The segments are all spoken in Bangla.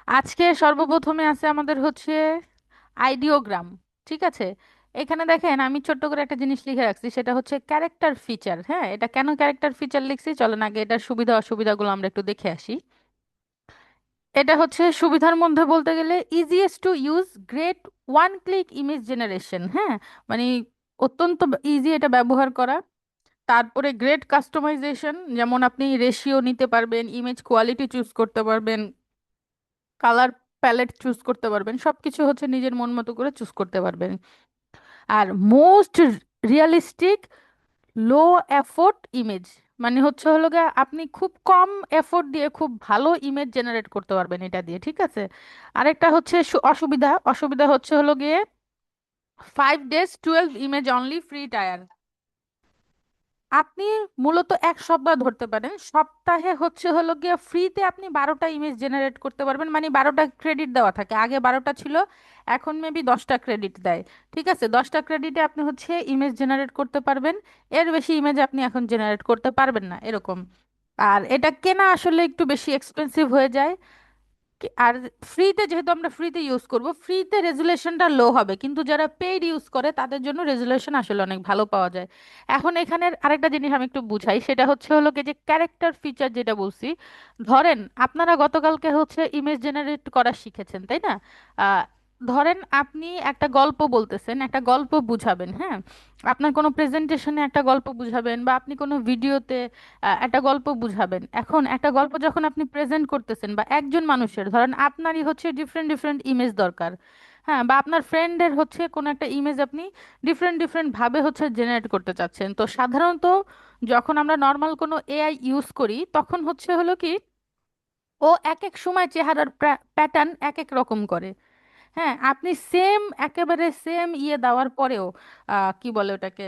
আজকে সর্বপ্রথমে আছে আমাদের হচ্ছে আইডিওগ্রাম। ঠিক আছে, এখানে দেখেন আমি ছোট্ট করে একটা জিনিস লিখে রাখছি, সেটা হচ্ছে ক্যারেক্টার ফিচার। হ্যাঁ, এটা কেন ক্যারেক্টার ফিচার লিখছি চলেন আগে এটার সুবিধা অসুবিধাগুলো আমরা একটু দেখে আসি। এটা হচ্ছে সুবিধার মধ্যে বলতে গেলে easiest to use, great one click image generation. হ্যাঁ, মানে অত্যন্ত ইজি এটা ব্যবহার করা। তারপরে গ্রেট কাস্টমাইজেশন, যেমন আপনি রেশিও নিতে পারবেন, ইমেজ কোয়ালিটি চুজ করতে পারবেন, কালার প্যালেট চুজ করতে পারবেন, সবকিছু হচ্ছে নিজের মন মতো করে চুজ করতে পারবেন। আর মোস্ট রিয়েলিস্টিক লো এফোর্ট ইমেজ, মানে হচ্ছে হলো গিয়ে আপনি খুব কম এফোর্ট দিয়ে খুব ভালো ইমেজ জেনারেট করতে পারবেন এটা দিয়ে। ঠিক আছে, আরেকটা হচ্ছে অসুবিধা, অসুবিধা হচ্ছে হলো গিয়ে 5 days 12 image only free tyre. আপনি মূলত এক সপ্তাহ ধরতে পারেন, সপ্তাহে হচ্ছে হলো গিয়ে ফ্রিতে আপনি 12টা ইমেজ জেনারেট করতে পারবেন, মানে 12টা ক্রেডিট দেওয়া থাকে, আগে 12টা ছিল, এখন মেবি 10টা ক্রেডিট দেয়। ঠিক আছে, 10টা ক্রেডিটে আপনি হচ্ছে ইমেজ জেনারেট করতে পারবেন, এর বেশি ইমেজ আপনি এখন জেনারেট করতে পারবেন না এরকম। আর এটা কেনা আসলে একটু বেশি এক্সপেন্সিভ হয়ে যায়। আর ফ্রিতে, যেহেতু আমরা ফ্রিতে ইউজ করব, ফ্রিতে রেজুলেশনটা লো হবে, কিন্তু যারা পেইড ইউজ করে তাদের জন্য রেজুলেশন আসলে অনেক ভালো পাওয়া যায়। এখন এখানের আরেকটা জিনিস আমি একটু বুঝাই, সেটা হচ্ছে হলো কি যে ক্যারেক্টার ফিচার যেটা বলছি, ধরেন আপনারা গতকালকে হচ্ছে ইমেজ জেনারেট করা শিখেছেন, তাই না? আহ, ধরেন আপনি একটা গল্প বলতেছেন, একটা গল্প বুঝাবেন। হ্যাঁ, আপনার কোনো প্রেজেন্টেশনে একটা গল্প বুঝাবেন, বা আপনি কোনো ভিডিওতে একটা গল্প বুঝাবেন। এখন একটা গল্প যখন আপনি প্রেজেন্ট করতেছেন, বা একজন মানুষের ধরেন আপনারই হচ্ছে ডিফারেন্ট ডিফারেন্ট ইমেজ দরকার, হ্যাঁ, বা আপনার ফ্রেন্ডের হচ্ছে কোনো একটা ইমেজ আপনি ডিফারেন্ট ডিফারেন্ট ভাবে হচ্ছে জেনারেট করতে চাচ্ছেন, তো সাধারণত যখন আমরা নর্মাল কোনো এআই ইউজ করি তখন হচ্ছে হলো কি, ও এক এক সময় চেহারার প্যাটার্ন এক এক রকম করে। হ্যাঁ, আপনি সেম, একেবারে সেম ইয়ে দেওয়ার পরেও কি বলে ওটাকে,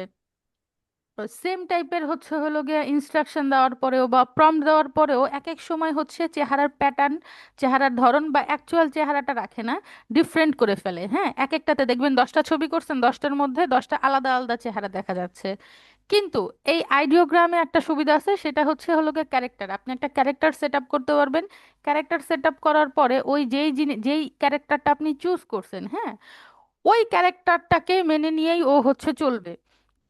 সেম টাইপের হচ্ছে হলো গিয়ে ইনস্ট্রাকশন দেওয়ার পরেও বা প্রম্পট দেওয়ার পরেও এক এক সময় হচ্ছে চেহারার প্যাটার্ন, চেহারার ধরন বা অ্যাকচুয়াল চেহারাটা রাখে না, ডিফারেন্ট করে ফেলে। হ্যাঁ, এক একটাতে দেখবেন 10টা ছবি করছেন, 10টার মধ্যে 10টা আলাদা আলাদা চেহারা দেখা যাচ্ছে। কিন্তু এই আইডিওগ্রামে একটা সুবিধা আছে, সেটা হচ্ছে হলো গিয়ে ক্যারেক্টার, আপনি একটা ক্যারেক্টার সেট আপ করতে পারবেন। ক্যারেক্টার সেট আপ করার পরে ওই যেই ক্যারেক্টারটা আপনি চুজ করছেন, হ্যাঁ, ওই ক্যারেক্টারটাকে মেনে নিয়েই ও হচ্ছে চলবে,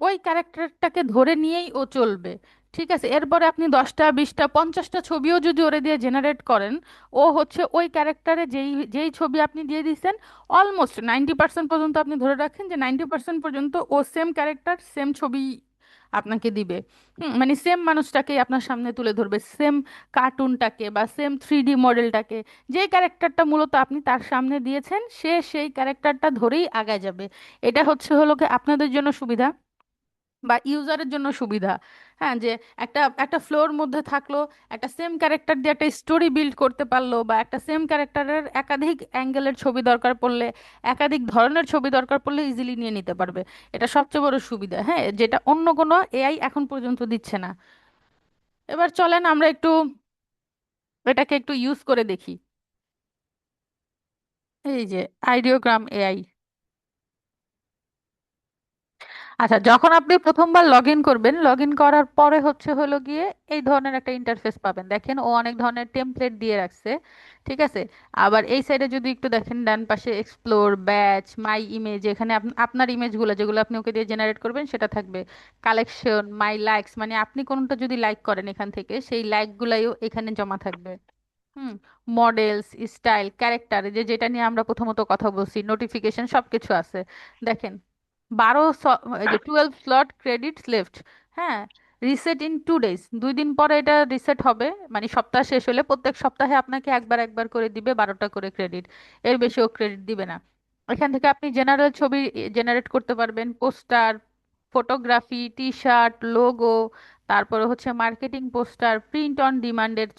ওই ক্যারেক্টারটাকে ধরে নিয়েই ও চলবে। ঠিক আছে, এরপরে আপনি 10টা 20টা 50টা ছবিও যদি ওরে দিয়ে জেনারেট করেন, ও হচ্ছে ওই ক্যারেক্টারে যেই যেই ছবি আপনি দিয়ে দিয়েছেন, অলমোস্ট 90% পর্যন্ত আপনি ধরে রাখেন যে 90% পর্যন্ত ও সেম ক্যারেক্টার সেম ছবি আপনাকে দিবে। মানে সেম মানুষটাকেই আপনার সামনে তুলে ধরবে, সেম কার্টুনটাকে বা সেম 3D মডেলটাকে, যে ক্যারেক্টারটা মূলত আপনি তার সামনে দিয়েছেন, সে সেই ক্যারেক্টারটা ধরেই আগায় যাবে। এটা হচ্ছে হলো কি আপনাদের জন্য সুবিধা বা ইউজারের জন্য সুবিধা। হ্যাঁ, যে একটা একটা ফ্লোর মধ্যে থাকলো, একটা সেম ক্যারেক্টার দিয়ে একটা স্টোরি বিল্ড করতে পারলো, বা একটা সেম ক্যারেক্টারের একাধিক অ্যাঙ্গেলের ছবি দরকার পড়লে, একাধিক ধরনের ছবি দরকার পড়লে ইজিলি নিয়ে নিতে পারবে। এটা সবচেয়ে বড় সুবিধা, হ্যাঁ, যেটা অন্য কোনো এআই এখন পর্যন্ত দিচ্ছে না। এবার চলেন আমরা একটু এটাকে একটু ইউজ করে দেখি। এই যে আইডিওগ্রাম এআই। আচ্ছা, যখন আপনি প্রথমবার লগ ইন করবেন, লগ ইন করার পরে হচ্ছে হলো গিয়ে এই ধরনের একটা ইন্টারফেস পাবেন, দেখেন ও অনেক ধরনের টেমপ্লেট দিয়ে রাখছে। ঠিক আছে, আবার এই সাইডে যদি একটু দেখেন ডান পাশে এক্সপ্লোর, ব্যাচ, মাই ইমেজ, এখানে আপনার ইমেজগুলো যেগুলো আপনি ওকে দিয়ে জেনারেট করবেন সেটা থাকবে। কালেকশন, মাই লাইকস, মানে আপনি কোনটা যদি লাইক করেন এখান থেকে সেই লাইকগুলাইও এখানে জমা থাকবে। হুম, মডেলস, স্টাইল, ক্যারেক্টার, যেটা নিয়ে আমরা প্রথমত কথা বলছি, নোটিফিকেশন, সবকিছু আছে। দেখেন 12 স্লট ক্রেডিটস লেফট। হ্যাঁ, রিসেট ইন 2 days, 2 দিন পরে এটা রিসেট হবে, মানে সপ্তাহ শেষ হলে প্রত্যেক সপ্তাহে আপনাকে একবার একবার করে দিবে 12টা করে ক্রেডিট, এর বেশি ও ক্রেডিট দিবে না। এখান থেকে আপনি জেনারেল ছবি জেনারেট করতে পারবেন, poster, photography, T shirt, logo, তারপরে হচ্ছে মার্কেটিং পোস্টার, প্রিন্ট অন ডিমান্ডের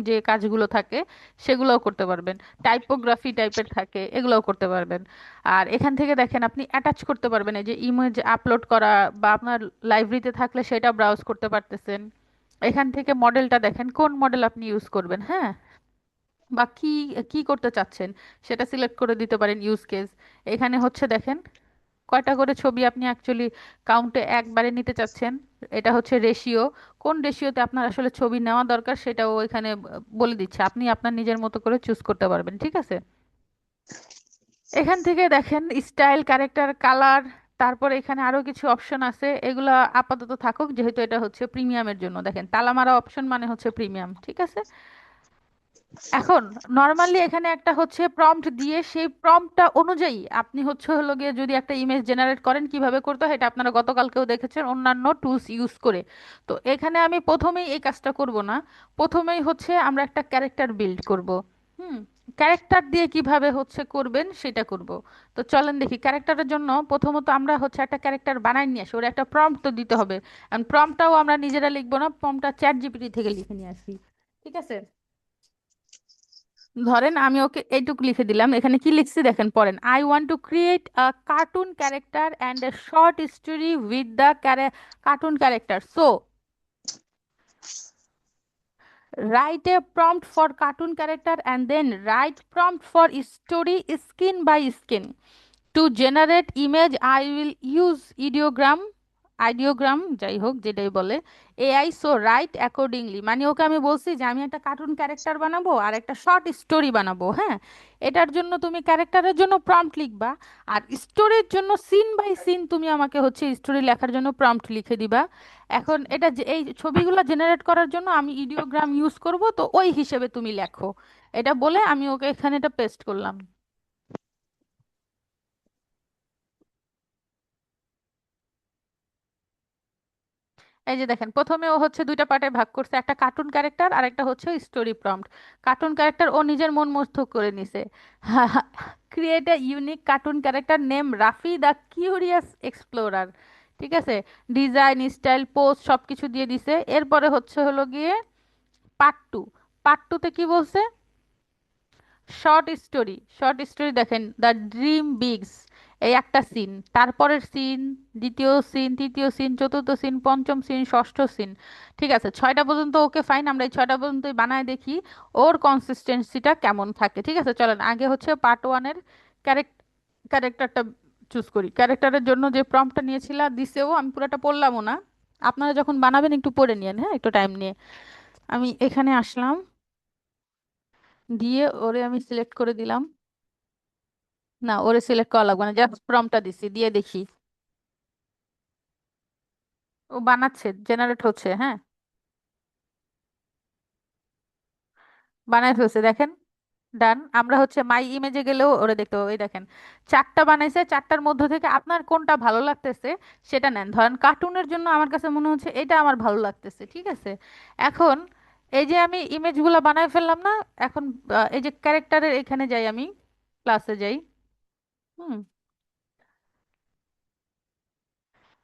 যে কাজগুলো থাকে সেগুলোও করতে পারবেন, টাইপোগ্রাফি টাইপের থাকে এগুলোও করতে পারবেন। আর এখান থেকে দেখেন আপনি অ্যাটাচ করতে পারবেন, এই যে ইমেজ আপলোড করা, বা আপনার লাইব্রেরিতে থাকলে সেটা ব্রাউজ করতে পারতেছেন। এখান থেকে মডেলটা দেখেন কোন মডেল আপনি ইউজ করবেন, হ্যাঁ, বা কি কি করতে চাচ্ছেন সেটা সিলেক্ট করে দিতে পারেন, ইউজ কেস। এখানে হচ্ছে দেখেন কয়টা করে ছবি আপনি অ্যাকচুয়ালি কাউন্টে একবারে নিতে চাচ্ছেন। এটা হচ্ছে রেশিও, কোন রেশিওতে আপনার আসলে ছবি নেওয়া দরকার সেটাও এখানে বলে দিচ্ছে, আপনি আপনার নিজের মতো করে চুজ করতে পারবেন, ঠিক আছে। এখান থেকে দেখেন স্টাইল, ক্যারেক্টার, কালার, তারপরে এখানে আরো কিছু অপশন আছে, এগুলা আপাতত থাকুক যেহেতু এটা হচ্ছে প্রিমিয়ামের জন্য। দেখেন তালামারা অপশন মানে হচ্ছে প্রিমিয়াম, ঠিক আছে। এখন নর্মালি এখানে একটা হচ্ছে প্রম্পট দিয়ে সেই প্রম্পটটা অনুযায়ী আপনি হচ্ছে হলো গিয়ে যদি একটা ইমেজ জেনারেট করেন, কিভাবে করতে হয় এটা আপনারা গতকালকেও দেখেছেন অন্যান্য টুলস ইউজ করে। তো এখানে আমি প্রথমেই এই কাজটা করব না, প্রথমেই হচ্ছে আমরা একটা ক্যারেক্টার বিল্ড করব। হুম, ক্যারেক্টার দিয়ে কিভাবে হচ্ছে করবেন সেটা করব। তো চলেন দেখি, ক্যারেক্টারের জন্য প্রথমত আমরা হচ্ছে একটা ক্যারেক্টার বানাই নিয়ে আসি, ওর একটা প্রম্পট তো দিতে হবে। আর প্রম্পটটাও আমরা নিজেরা লিখবো না, প্রম্পটটা চ্যাট জিপিটি থেকে লিখে নিয়ে আসি, ঠিক আছে। ধরেন আমি ওকে এইটুকু লিখে দিলাম, এখানে কি লিখছি দেখেন পড়েন, I want to create a cartoon character and a short story with the cartoon character, so write a prompt for cartoon character and then write prompt for story skin by skin. To generate image I will use Ideogram যাই হোক যেটাই বলে, এআই, সো রাইট অ্যাকর্ডিংলি। মানে ওকে আমি বলছি যে আমি একটা কার্টুন ক্যারেক্টার বানাবো আর একটা শর্ট স্টোরি বানাবো, হ্যাঁ। এটার জন্য তুমি ক্যারেক্টারের জন্য প্রম্পট লিখবা, আর স্টোরির জন্য সিন বাই সিন তুমি আমাকে হচ্ছে স্টোরি লেখার জন্য প্রম্পট লিখে দিবা। এখন এটা যে এই ছবিগুলো জেনারেট করার জন্য আমি ইডিওগ্রাম ইউজ করব, তো ওই হিসেবে তুমি লেখো। এটা বলে আমি ওকে এখানে এটা পেস্ট করলাম। এই যে দেখেন প্রথমে ও হচ্ছে দুইটা পার্টে ভাগ করছে, একটা কার্টুন ক্যারেক্টার আর একটা হচ্ছে স্টোরি প্রম্পট। কার্টুন ক্যারেক্টার ও নিজের মন মস্ত করে নিছে। Create a unique cartoon character name Rafi the curious explorer, ঠিক আছে। ডিজাইন, স্টাইল, পোজ সব কিছু দিয়ে দিছে। এরপরে হচ্ছে হলো গিয়ে পার্ট টু। পার্ট টুতে কি বলছে, শর্ট স্টোরি দেখেন, দ্য ড্রিম বিগস, এই একটা সিন, তারপরের সিন, দ্বিতীয় সিন, তৃতীয় সিন, চতুর্থ সিন, পঞ্চম সিন, ষষ্ঠ সিন, ঠিক আছে। ছয়টা পর্যন্ত ওকে ফাইন, আমরা এই ছয়টা পর্যন্তই বানায় দেখি ওর কনসিস্টেন্সিটা কেমন থাকে, ঠিক আছে। চলেন আগে হচ্ছে পার্ট ওয়ানের ক্যারেক্টারটা চুজ করি। ক্যারেক্টারের জন্য যে প্রম্পটটা নিয়েছিলাম দিছেও, আমি পুরোটা পড়লামও না, আপনারা যখন বানাবেন একটু পড়ে নিয়েন, হ্যাঁ, একটু টাইম নিয়ে। আমি এখানে আসলাম, দিয়ে ওরে আমি সিলেক্ট করে দিলাম। না, ওরে সিলেক্ট করা লাগবে না, জাস্ট প্রম্পটটা দিছি, দিয়ে দেখি। ও বানাচ্ছে, জেনারেট হচ্ছে, হ্যাঁ, বানাই ফেলছে দেখেন। ডান, আমরা হচ্ছে মাই ইমেজে গেলেও ওরে দেখতে পাবো, এই দেখেন চারটা বানাইছে, চারটার মধ্য থেকে আপনার কোনটা ভালো লাগতেছে সেটা নেন। ধরেন কার্টুনের জন্য আমার কাছে মনে হচ্ছে এটা আমার ভালো লাগতেছে, ঠিক আছে। এখন এই যে আমি ইমেজগুলো বানাই ফেললাম না, এখন এই যে ক্যারেক্টারের এখানে যাই, আমি ক্লাসে যাই। হুম,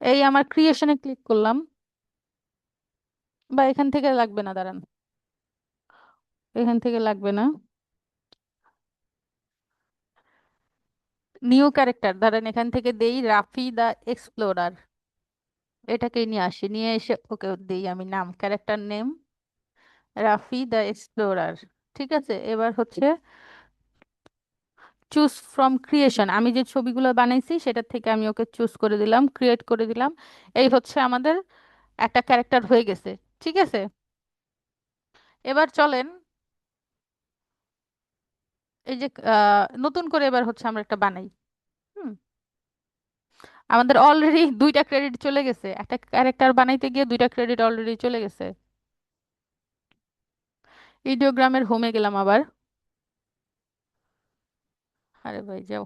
এই আমার ক্রিয়েশনে ক্লিক করলাম, বা এখান থেকে লাগবে না, দাঁড়ান, এখান থেকে লাগবে না। নিউ ক্যারেক্টার, ধরেন এখান থেকে দেই রাফি দা এক্সপ্লোরার, এটাকেই নিয়ে আসি, নিয়ে এসে ওকে দেই আমি নাম, ক্যারেক্টার নেম রাফি দা এক্সপ্লোরার, ঠিক আছে। এবার হচ্ছে চুজ ফ্রম ক্রিয়েশন, আমি যে ছবিগুলো বানাইছি সেটার থেকে আমি ওকে চুজ করে দিলাম, ক্রিয়েট করে দিলাম। এই হচ্ছে আমাদের একটা ক্যারেক্টার হয়ে গেছে, ঠিক আছে। এবার চলেন এই যে নতুন করে এবার হচ্ছে আমরা একটা বানাই। হুম, আমাদের অলরেডি দুইটা ক্রেডিট চলে গেছে, একটা ক্যারেক্টার বানাইতে গিয়ে দুইটা ক্রেডিট অলরেডি চলে গেছে। ভিডিওগ্রামের হোমে গেলাম আবার, আরে ভাই যাও।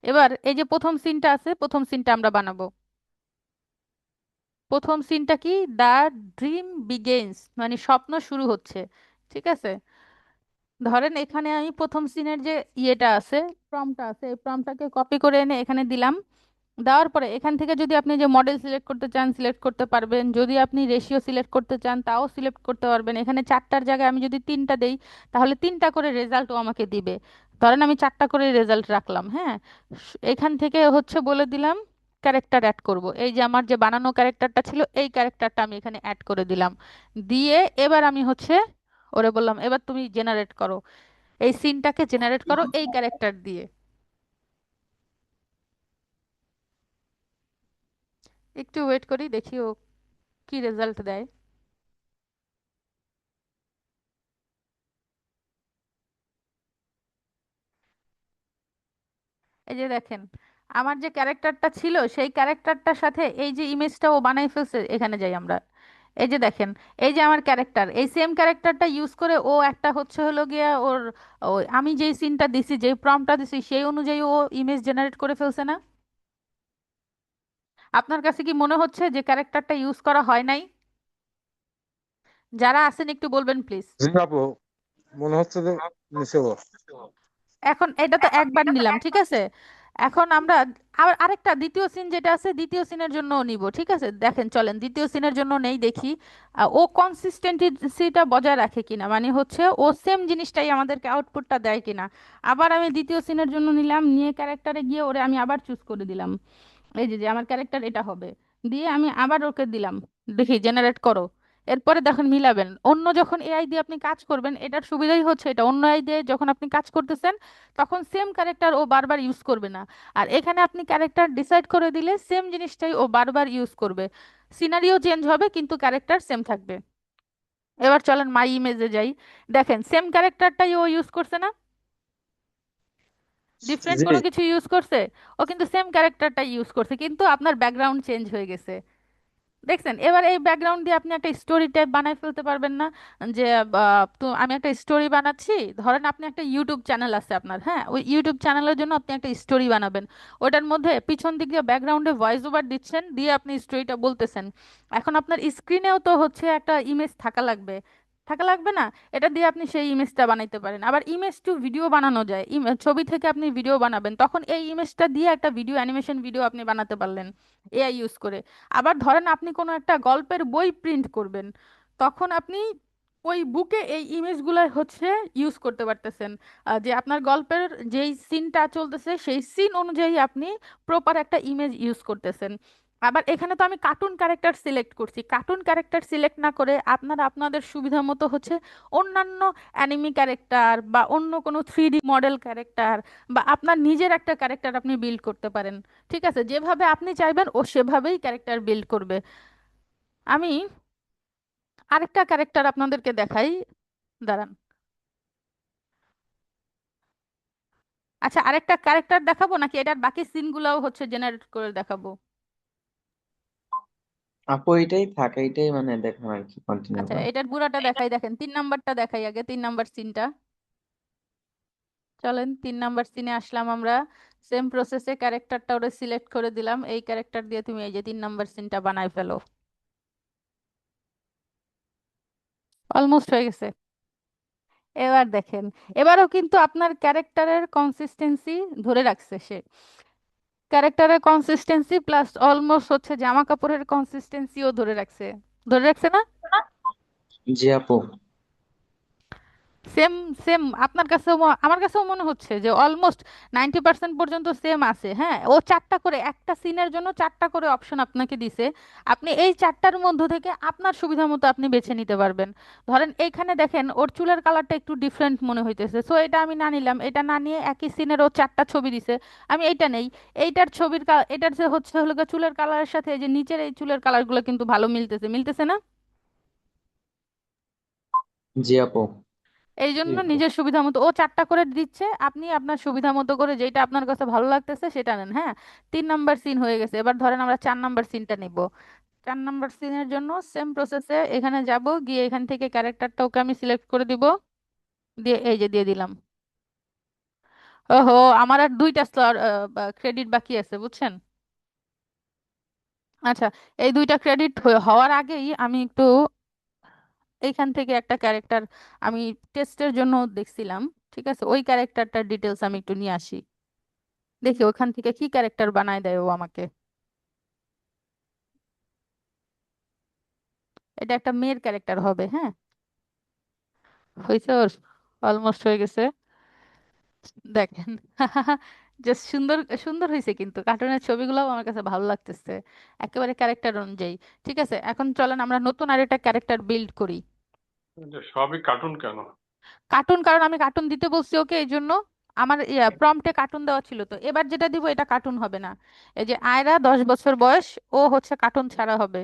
এবার এই যে প্রথম সিনটা আছে, প্রথম সিনটা আমরা বানাবো। প্রথম সিনটা কি, দ্য ড্রিম বিগেন্স, মানে স্বপ্ন শুরু হচ্ছে, ঠিক আছে। ধরেন এখানে আমি প্রথম সিনের যে ইয়েটা আছে, প্রম্পটটা আছে, এই প্রম্পটটাকে কপি করে এনে এখানে দিলাম। দেওয়ার পরে এখান থেকে যদি আপনি যে মডেল সিলেক্ট করতে চান সিলেক্ট করতে পারবেন, যদি আপনি রেশিও সিলেক্ট করতে চান তাও সিলেক্ট করতে পারবেন। এখানে চারটার জায়গায় আমি যদি তিনটা দেই তাহলে তিনটা করে রেজাল্টও আমাকে দিবে। ধরেন আমি চারটা করে রেজাল্ট রাখলাম, হ্যাঁ। এখান থেকে হচ্ছে বলে দিলাম ক্যারেক্টার অ্যাড করব, এই যে আমার যে বানানো ক্যারেক্টারটা ছিল এই ক্যারেক্টারটা আমি এখানে অ্যাড করে দিলাম। দিয়ে এবার আমি হচ্ছে ওরে বললাম এবার তুমি জেনারেট করো, এই সিনটাকে জেনারেট করো এই ক্যারেক্টার দিয়ে। একটু ওয়েট করি, দেখি ও কি রেজাল্ট দেয়। এই যে দেখেন, আমার যে ক্যারেক্টারটা ছিল সেই ক্যারেক্টারটার সাথে এই যে ইমেজটা ও বানাই ফেলছে, এখানে যাই আমরা। এই যে দেখেন, এই যে আমার ক্যারেক্টার, এই সেম ক্যারেক্টারটা ইউজ করে ও একটা হচ্ছে হলো গিয়া ওর, আমি যেই সিনটা দিছি, যেই প্রম্পটটা দিছি সেই অনুযায়ী ও ইমেজ জেনারেট করে ফেলছে না? আপনার কাছে কি মনে হচ্ছে যে ক্যারেক্টারটা ইউজ করা হয় নাই? যারা আছেন একটু বলবেন প্লিজ। জি আপু, মনে হচ্ছে যে নিচে। এখন এটা তো একবার নিলাম, ঠিক আছে। এখন আমরা আবার আরেকটা দ্বিতীয় সিন যেটা আছে, দ্বিতীয় সিনের জন্য নিব, ঠিক আছে। দেখেন চলেন দ্বিতীয় সিনের জন্য নেই, দেখি ও কনসিস্টেন্সিটা বজায় রাখে কিনা, মানে হচ্ছে ও সেম জিনিসটাই আমাদেরকে আউটপুটটা দেয় কিনা। আবার আমি দ্বিতীয় সিনের জন্য নিলাম, নিয়ে ক্যারেক্টারে গিয়ে ওরে আমি আবার চুজ করে দিলাম। এই যে যে আমার ক্যারেক্টার এটা হবে, দিয়ে আমি আবার ওকে দিলাম, দেখি জেনারেট করো। এরপরে দেখুন মিলাবেন, অন্য যখন এআই দিয়ে আপনি কাজ করবেন, এটার সুবিধাই হচ্ছে এটা, অন্য এআই দিয়ে যখন আপনি কাজ করতেছেন তখন সেম ক্যারেক্টার ও বারবার ইউজ করবে না। আর এখানে আপনি ক্যারেক্টার ডিসাইড করে দিলে সেম জিনিসটাই ও বারবার ইউজ করবে। সিনারিও চেঞ্জ হবে কিন্তু ক্যারেক্টার সেম থাকবে। এবার চলেন মাই ইমেজে যাই। দেখেন সেম ক্যারেক্টারটাই ও ইউজ করছে না? ডিফারেন্ট জি। কোনো কিছু ইউজ করছে? ও কিন্তু সেম ক্যারেক্টারটাই ইউজ করছে, কিন্তু আপনার ব্যাকগ্রাউন্ড চেঞ্জ হয়ে গেছে। দেখছেন? এবার এই ব্যাকগ্রাউন্ড দিয়ে আপনি একটা স্টোরি টাইপ বানায় ফেলতে পারবেন না? যে তো আমি একটা স্টোরি বানাচ্ছি, ধরেন আপনি একটা ইউটিউব চ্যানেল আছে আপনার, হ্যাঁ, ওই ইউটিউব চ্যানেলের জন্য আপনি একটা স্টোরি বানাবেন। ওটার মধ্যে পিছন দিক দিয়ে ব্যাকগ্রাউন্ডে ভয়েস ওভার দিচ্ছেন, দিয়ে আপনি স্টোরিটা বলতেছেন। এখন আপনার স্ক্রিনেও তো হচ্ছে একটা ইমেজ থাকা লাগবে, থাকা লাগবে না? এটা দিয়ে আপনি সেই ইমেজটা বানাইতে পারেন। আবার ইমেজ টু ভিডিও বানানো যায়, ছবি থেকে আপনি ভিডিও বানাবেন, তখন এই ইমেজটা দিয়ে একটা ভিডিও, অ্যানিমেশন ভিডিও আপনি বানাতে পারলেন এআই ইউজ করে। আবার ধরেন আপনি কোনো একটা গল্পের বই প্রিন্ট করবেন, তখন আপনি ওই বুকে এই ইমেজগুলো হচ্ছে ইউজ করতে পারতেছেন। যে আপনার গল্পের যেই সিনটা চলতেছে সেই সিন অনুযায়ী আপনি প্রপার একটা ইমেজ ইউজ করতেছেন। আবার এখানে তো আমি কার্টুন ক্যারেক্টার সিলেক্ট করছি, কার্টুন ক্যারেক্টার সিলেক্ট না করে আপনারা আপনাদের সুবিধা মতো হচ্ছে অন্যান্য অ্যানিমি ক্যারেক্টার বা অন্য কোনো 3D মডেল ক্যারেক্টার বা আপনার নিজের একটা ক্যারেক্টার আপনি বিল্ড করতে পারেন। ঠিক আছে, যেভাবে আপনি চাইবেন ও সেভাবেই ক্যারেক্টার বিল্ড করবে। আমি আরেকটা ক্যারেক্টার আপনাদেরকে দেখাই, দাঁড়ান। আচ্ছা, আরেকটা ক্যারেক্টার দেখাবো নাকি এটার বাকি সিনগুলোও হচ্ছে জেনারেট করে দেখাবো? আপু এটাই থাকে, এটাই মানে দেখুন আর কি, কন্টিনিউ আচ্ছা, করেন। এটার বুড়াটা দেখাই, দেখেন 3 নাম্বারটা দেখাই আগে, 3 নাম্বার সিনটা। চলেন 3 নাম্বার সিনে আসলাম আমরা। সেম প্রসেসে ক্যারেক্টারটা ওরা সিলেক্ট করে দিলাম, এই ক্যারেক্টার দিয়ে তুমি এই যে 3 নাম্বার সিনটা বানাই ফেলো। অলমোস্ট হয়ে গেছে। এবার দেখেন, এবারও কিন্তু আপনার ক্যারেক্টারের কনসিস্টেন্সি ধরে রাখছে সে। ক্যারেক্টারের কনসিস্টেন্সি প্লাস অলমোস্ট হচ্ছে জামা কাপড়ের কনসিস্টেন্সিও ধরে রাখছে। ধরে রাখছে না? জি আপু। সেম, সেম আপনার কাছেও আমার কাছেও মনে হচ্ছে যে অলমোস্ট 90% পর্যন্ত সেম আছে। হ্যাঁ, ও 4টা করে, একটা সিনের জন্য 4টা করে অপশন আপনাকে দিছে। আপনি এই 4টার মধ্য থেকে আপনার সুবিধা মতো আপনি বেছে নিতে পারবেন। ধরেন এইখানে দেখেন ওর চুলের কালারটা একটু ডিফারেন্ট মনে হইতেছে, সো এটা আমি না নিলাম, এটা না নিয়ে একই সিনের ও 4টা ছবি দিছে, আমি এইটা নেই। এইটার ছবির এটার যে হচ্ছে হলো গিয়ে চুলের কালারের সাথে এই যে নিচের এই চুলের কালারগুলো কিন্তু ভালো মিলতেছে, মিলতেছে না? জি আপু। এই জি জন্য আপু। নিজের সুবিধা মতো ও 4টা করে দিচ্ছে, আপনি আপনার সুবিধা মতো করে যেটা আপনার কাছে ভালো লাগতেছে সেটা নেন। হ্যাঁ, 3 নাম্বার সিন হয়ে গেছে, এবার ধরেন আমরা 4 নাম্বার সিনটা নিব। 4 নাম্বার সিনের জন্য সেম প্রসেসে এখানে যাব, গিয়ে এখান থেকে ক্যারেক্টারটা ওকে আমি সিলেক্ট করে দিব, দিয়ে এই যে দিয়ে দিলাম। ওহো, আমার আর 2টা ক্রেডিট বাকি আছে, বুঝছেন? আচ্ছা, এই 2টা ক্রেডিট হওয়ার আগেই আমি একটু এইখান থেকে একটা ক্যারেক্টার আমি টেস্টের জন্য দেখছিলাম, ঠিক আছে, ওই ক্যারেক্টারটার ডিটেলস আমি একটু নিয়ে আসি, দেখি ওখান থেকে কি ক্যারেক্টার বানায় দেয় ও আমাকে। এটা একটা মেয়ের ক্যারেক্টার হবে, হ্যাঁ। হয়েছে ওর, অলমোস্ট হয়ে গেছে। দেখেন জাস্ট সুন্দর, সুন্দর হয়েছে, কিন্তু কার্টুনের ছবিগুলোও আমার কাছে ভালো লাগতেছে একেবারে ক্যারেক্টার অনুযায়ী। ঠিক আছে, এখন চলেন আমরা নতুন আরেকটা ক্যারেক্টার বিল্ড করি। এটা সবই কার্টুন কেন? কার্টুন, কারণ আমি কার্টুন দিতে বলছি ওকে, এই জন্য। আমার প্রম্পটে কার্টুন দেওয়া ছিল, তো এবার যেটা দিব এটা কার্টুন হবে না। এই যে আয়রা 10 বছর বয়স, ও হচ্ছে কার্টুন ছাড়া হবে।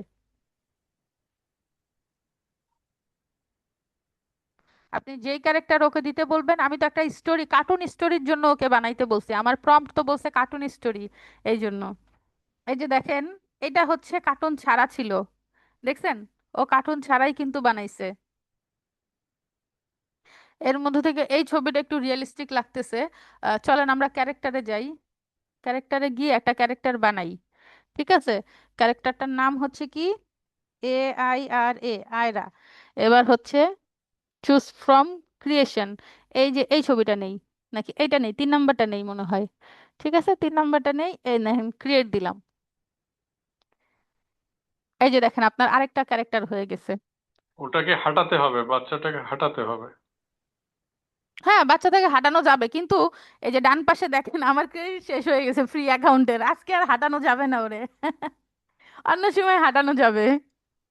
আপনি যেই ক্যারেক্টার ওকে দিতে বলবেন, আমি তো একটা স্টোরি, কার্টুন স্টোরির জন্য ওকে বানাইতে বলছি, আমার প্রম্পট তো বলছে কার্টুন স্টোরি, এই জন্য। এই যে দেখেন, এটা হচ্ছে কার্টুন ছাড়া ছিল, দেখছেন? ও কার্টুন ছাড়াই কিন্তু বানাইছে। এর মধ্যে থেকে এই ছবিটা একটু রিয়েলিস্টিক লাগতেছে। চলেন আমরা ক্যারেক্টারে যাই, ক্যারেক্টারে গিয়ে একটা ক্যারেক্টার বানাই। ঠিক আছে, ক্যারেক্টারটার নাম হচ্ছে কি, AIRA, আয়রা। এবার হচ্ছে চুজ ফ্রম ক্রিয়েশন। এই যে এই ছবিটা নেই, নাকি এইটা নেই, 3 নাম্বারটা নেই মনে হয়। ঠিক আছে, 3 নাম্বারটা নেই, এই দেখেন ক্রিয়েট দিলাম। এই যে দেখেন আপনার আরেকটা ক্যারেক্টার হয়ে গেছে। ওটাকে হাঁটাতে হবে, বাচ্চাটাকে হাঁটাতে হবে। হ্যাঁ, বাচ্চাটাকে হাঁটানো যাবে, কিন্তু এই যে ডান পাশে দেখেন আমার ক্রেডিট শেষ হয়ে গেছে ফ্রি অ্যাকাউন্টের, আজকে আর হাঁটানো যাবে না ওরে। অন্য সময় হাঁটানো যাবে।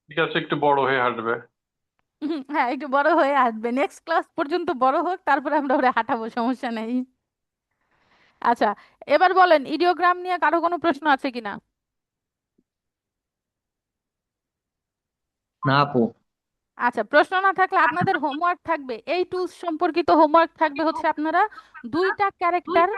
ঠিক আছে, একটু বড় হয়ে হাঁটবে। হ্যাঁ, একটু বড় হয়ে আসবে, নেক্সট ক্লাস পর্যন্ত বড় হোক, তারপরে আমরা ওরে হাঁটাবো, সমস্যা নেই। আচ্ছা, এবার বলেন ইডিওগ্রাম নিয়ে কারো কোনো প্রশ্ন আছে কিনা? না আপু। আচ্ছা, প্রশ্ন না থাকলে আপনাদের হোমওয়ার্ক থাকবে, এই টুলস সম্পর্কিত হোমওয়ার্ক থাকবে হচ্ছে আপনারা দুইটা ক্যারেক্টার,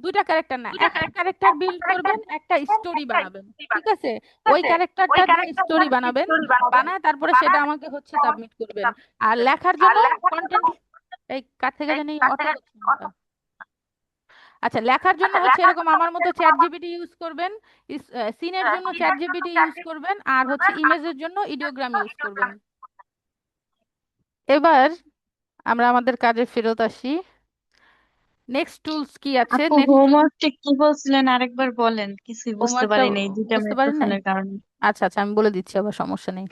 দুইটা ক্যারেক্টার না, একটা ক্যারেক্টার বিল্ড করবেন, একটা স্টোরি বানাবেন। ঠিক আছে, ওই ক্যারেক্টারটা দিয়ে স্টোরি বানাবেন, বানায় তারপরে সেটা আমাকে হচ্ছে সাবমিট করবেন। আর লেখার জন্য কন্টেন্ট, এই কার থেকে জানি অটো হচ্ছে না। আচ্ছা, লেখার জন্য হচ্ছে এরকম আমার মতো চ্যাট জিপিটি ইউজ করবেন, সিনের জন্য চ্যাট জিপিটি ইউজ করবেন, আর হচ্ছে ইমেজের জন্য ইডিওগ্রাম ইউজ করবেন। এবার আমরা আমাদের কাজে ফেরত আসি। নেক্সট টুলস কি আছে, আপু নেক্সট টুল। হোমওয়ার্কটা কি বলছিলেন আরেকবার বলেন, কিছুই বুঝতে হোমওয়ার্কটা পারিনি এই দুইটা বুঝতে পারেন নাই? মাইক্রোফোনের কারণে। আচ্ছা আচ্ছা, আমি বলে দিচ্ছি, আবার সমস্যা নেই।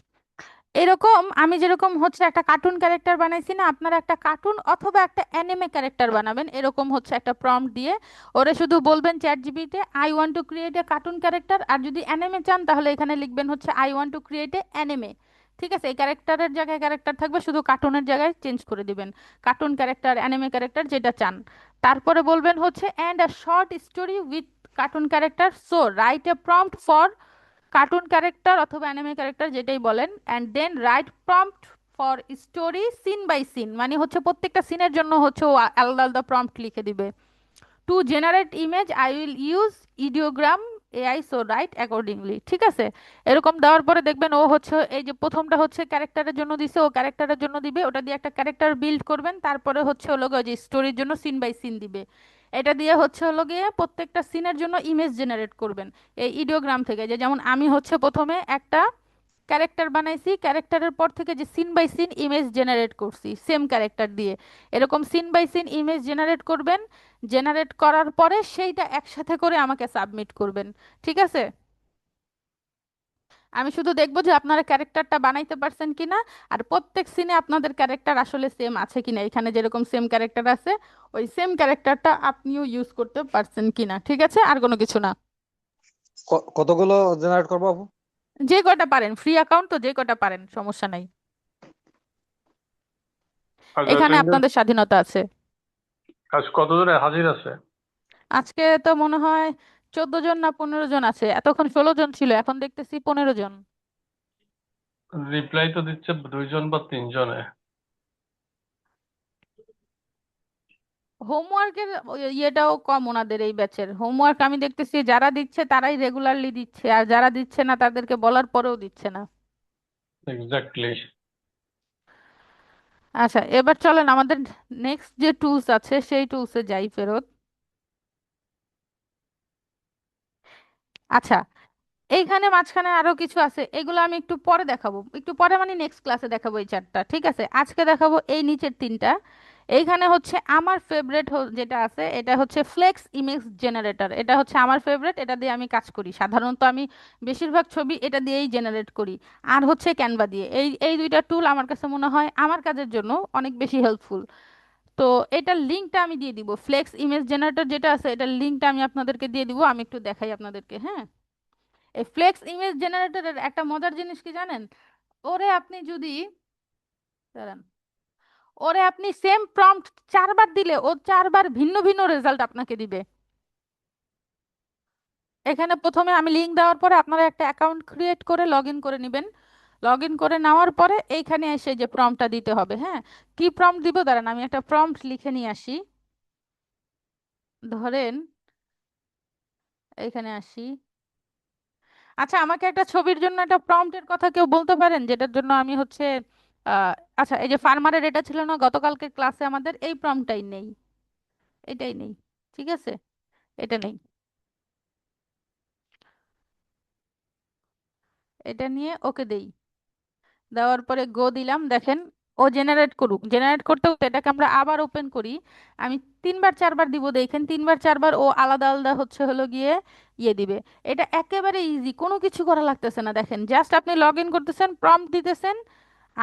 এরকম আমি যেরকম হচ্ছে একটা কার্টুন ক্যারেক্টার বানাইছি না, আপনারা একটা কার্টুন অথবা একটা অ্যানিমে ক্যারেক্টার বানাবেন, এরকম হচ্ছে একটা প্রম্পট দিয়ে ওরে শুধু বলবেন চ্যাট জিপিতে I want to create a cartoon character, আর যদি অ্যানিমে চান তাহলে এখানে লিখবেন হচ্ছে I want to create a anime. ঠিক আছে, এই ক্যারেক্টারের জায়গায় ক্যারেক্টার থাকবে, শুধু কার্টুনের জায়গায় চেঞ্জ করে দিবেন, কার্টুন ক্যারেক্টার, অ্যানিমে ক্যারেক্টার যেটা চান। তারপরে বলবেন হচ্ছে and a short story with cartoon character, so write a prompt for cartoon character অথবা অ্যানিমে ক্যারেক্টার যেটাই বলেন, and then write prompt for story scene by scene, মানে হচ্ছে প্রত্যেকটা সিনের জন্য হচ্ছে ও আলাদা আলাদা প্রম্পট লিখে দিবে। To generate image I will use Ideogram AI, so write accordingly. ঠিক আছে, এরকম দেওয়ার পরে দেখবেন ও হচ্ছে এই যে প্রথমটা হচ্ছে ক্যারেক্টারের জন্য দিছে, ও ক্যারেক্টারের জন্য দিবে, ওটা দিয়ে একটা ক্যারেক্টার বিল্ড করবেন, তারপরে হচ্ছে হলো গিয়ে যে স্টোরির জন্য সিন বাই সিন দিবে। এটা দিয়ে হচ্ছে হলো গিয়ে প্রত্যেকটা সিনের জন্য ইমেজ জেনারেট করবেন এই ইডিওগ্রাম থেকে। যে যেমন আমি হচ্ছে প্রথমে একটা ক্যারেক্টার বানাইছি, ক্যারেক্টারের পর থেকে যে scene by scene image generate করছি সেম ক্যারেক্টার দিয়ে, এরকম scene by scene image generate করবেন। জেনারেট করার পরে সেইটা একসাথে করে আমাকে সাবমিট করবেন। ঠিক আছে, আমি শুধু দেখবো যে আপনারা ক্যারেক্টারটা বানাইতে পারছেন কিনা, আর প্রত্যেক সিনে আপনাদের ক্যারেক্টার আসলে সেম আছে কিনা, এখানে যেরকম সেম ক্যারেক্টার আছে ওই সেম ক্যারেক্টারটা আপনিও ইউজ করতে পারছেন কিনা। ঠিক আছে, আর কোনো কিছু না। কতগুলো জেনারেট করবো আপু? যে কয়টা পারেন, ফ্রি অ্যাকাউন্ট তো যে কয়টা পারেন, সমস্যা নাই, আচ্ছা, এখানে এতদিন আপনাদের স্বাধীনতা আছে। আজ কতজনে হাজির আছে? আজকে তো মনে হয় 14 জন না 15 জন আছে, এতক্ষণ 16 জন ছিল, এখন দেখতেছি 15 জন। রিপ্লাই তো দিচ্ছে 2 জন বা 3 জনে। হোমওয়ার্কের ইয়েটাও কম ওনাদের, এই ব্যাচের হোমওয়ার্ক আমি দেখতেছি যারা দিচ্ছে তারাই রেগুলারলি দিচ্ছে, আর যারা দিচ্ছে না তাদেরকে বলার পরেও দিচ্ছে না। এক্স্যাক্টলি। আচ্ছা, এবার চলেন আমাদের নেক্সট যে টুলস আছে সেই টুলসে যাই ফেরত। আচ্ছা, এইখানে মাঝখানে আরো কিছু আছে, এগুলো আমি একটু পরে দেখাবো, একটু পরে মানে নেক্সট ক্লাসে দেখাবো এই চারটা। ঠিক আছে, আজকে দেখাবো এই নিচের তিনটা। এইখানে হচ্ছে আমার ফেভারেট যেটা আছে, এটা হচ্ছে ফ্লেক্স ইমেজ জেনারেটর, এটা হচ্ছে আমার ফেভারেট, এটা দিয়ে আমি কাজ করি সাধারণত, আমি বেশিরভাগ ছবি এটা দিয়েই জেনারেট করি। আর হচ্ছে ক্যানভা দিয়ে, এই এই দুইটা টুল আমার কাছে মনে হয় আমার কাজের জন্য অনেক বেশি হেল্পফুল। তো এটার লিঙ্কটা আমি দিয়ে দিব, ফ্লেক্স ইমেজ জেনারেটর যেটা আছে এটার লিঙ্কটা আমি আপনাদেরকে দিয়ে দিব, আমি একটু দেখাই আপনাদেরকে। হ্যাঁ, এই ফ্লেক্স ইমেজ জেনারেটরের একটা মজার জিনিস কি জানেন? ওরে আপনি যদি, দাঁড়ান, ওরে আপনি সেম প্রম্পট 4বার দিলে ও 4বার ভিন্ন ভিন্ন রেজাল্ট আপনাকে দিবে। এখানে প্রথমে আমি লিংক দেওয়ার পরে আপনারা একটা অ্যাকাউন্ট ক্রিয়েট করে লগ ইন করে নেবেন। লগ ইন করে নেওয়ার পরে এইখানে এসে যে প্রম্পটটা দিতে হবে, হ্যাঁ। কি প্রম্পট দিব, দাঁড়ান আমি একটা প্রম্পট লিখে নিয়ে আসি। ধরেন এইখানে আসি। আচ্ছা, আমাকে একটা ছবির জন্য একটা প্রম্পটের কথা কেউ বলতে পারেন, যেটার জন্য আমি হচ্ছে আহ আচ্ছা, এই যে ফার্মারের এটা ছিল না গতকালকে ক্লাসে আমাদের, এই প্রম্পটটাই নেই, এটাই নেই। ঠিক আছে, এটা নেই। এটা নিয়ে ওকে দেই। দেওয়ার পরে গো দিলাম, দেখেন ও জেনারেট করুক। জেনারেট করতে করতে এটাকে আমরা আবার ওপেন করি। আমি 3বার 4বার দিব, দেখেন 3বার 4বার ও আলাদা আলাদা হচ্ছে হলো গিয়ে ইয়ে দিবে। এটা একেবারে ইজি, কোনো কিছু করা লাগতেছে না। দেখেন জাস্ট আপনি লগ ইন করতেছেন, প্রম্পট দিতেছেন,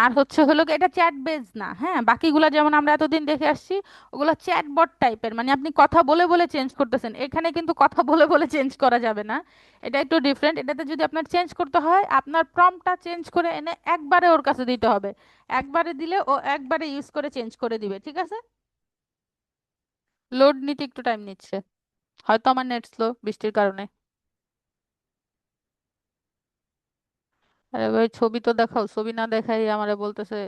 আর হচ্ছে হলো গিয়ে এটা চ্যাট বেজ না, হ্যাঁ। বাকিগুলা যেমন আমরা এতদিন দেখে আসছি ওগুলো চ্যাট বট টাইপের, মানে আপনি কথা বলে বলে চেঞ্জ করতেছেন। এখানে কিন্তু কথা বলে বলে চেঞ্জ করা যাবে না, এটা একটু ডিফারেন্ট। এটাতে যদি আপনার চেঞ্জ করতে হয় আপনার প্রম্পটটা চেঞ্জ করে এনে একবারে ওর কাছে দিতে হবে। একবারে দিলে ও একবারে ইউজ করে চেঞ্জ করে দিবে, ঠিক আছে। লোড নিতে একটু টাইম নিচ্ছে, হয়তো আমার নেট স্লো বৃষ্টির কারণে। আরে ভাই ছবি তো দেখাও, ছবি না দেখাই আমারে বলতেছে